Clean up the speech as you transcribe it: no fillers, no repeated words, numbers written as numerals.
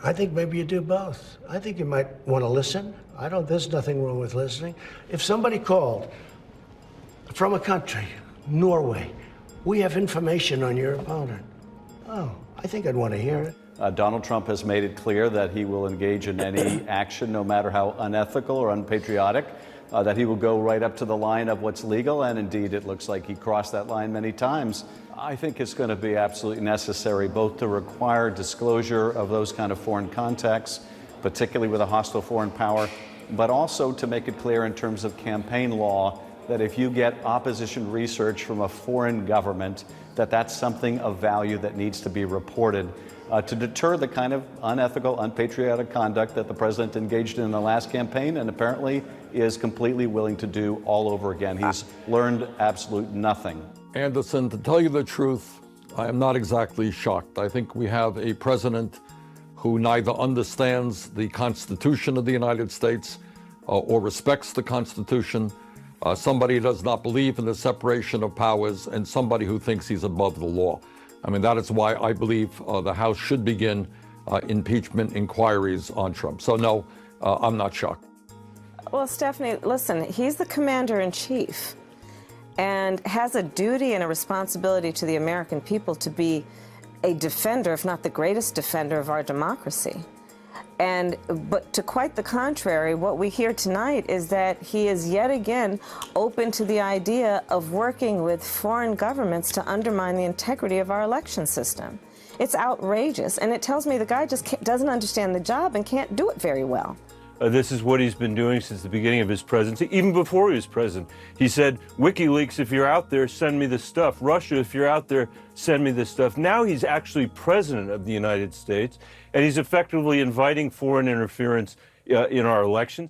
I think maybe you do both. I think you might want to listen. There's nothing wrong with listening. If somebody called from a country, Norway, we have information on your opponent. Oh, I think I'd want to hear it. Donald Trump has made it clear that he will engage in any action, no matter how unethical or unpatriotic, that he will go right up to the line of what's legal, and indeed it looks like he crossed that line many times. I think it's going to be absolutely necessary both to require disclosure of those kind of foreign contacts, particularly with a hostile foreign power, but also to make it clear in terms of campaign law that if you get opposition research from a foreign government, that's something of value that needs to be reported. To deter the kind of unethical, unpatriotic conduct that the president engaged in the last campaign and apparently is completely willing to do all over again. He's learned absolute nothing. Anderson, to tell you the truth, I am not exactly shocked. I think we have a president who neither understands the Constitution of the United States or respects the Constitution, somebody who does not believe in the separation of powers, and somebody who thinks he's above the law. I mean, that is why I believe the House should begin impeachment inquiries on Trump. So no, I'm not shocked. Well, Stephanie, listen, he's the commander-in-chief and has a duty and a responsibility to the American people to be a defender, if not the greatest defender of our democracy. But to quite the contrary, what we hear tonight is that he is yet again open to the idea of working with foreign governments to undermine the integrity of our election system. It's outrageous, and it tells me the guy just doesn't understand the job and can't do it very well. This is what he's been doing since the beginning of his presidency, even before he was president. He said, WikiLeaks, if you're out there, send me the stuff. Russia, if you're out there, send me the stuff. Now he's actually president of the United States, and he's effectively inviting foreign interference in our elections.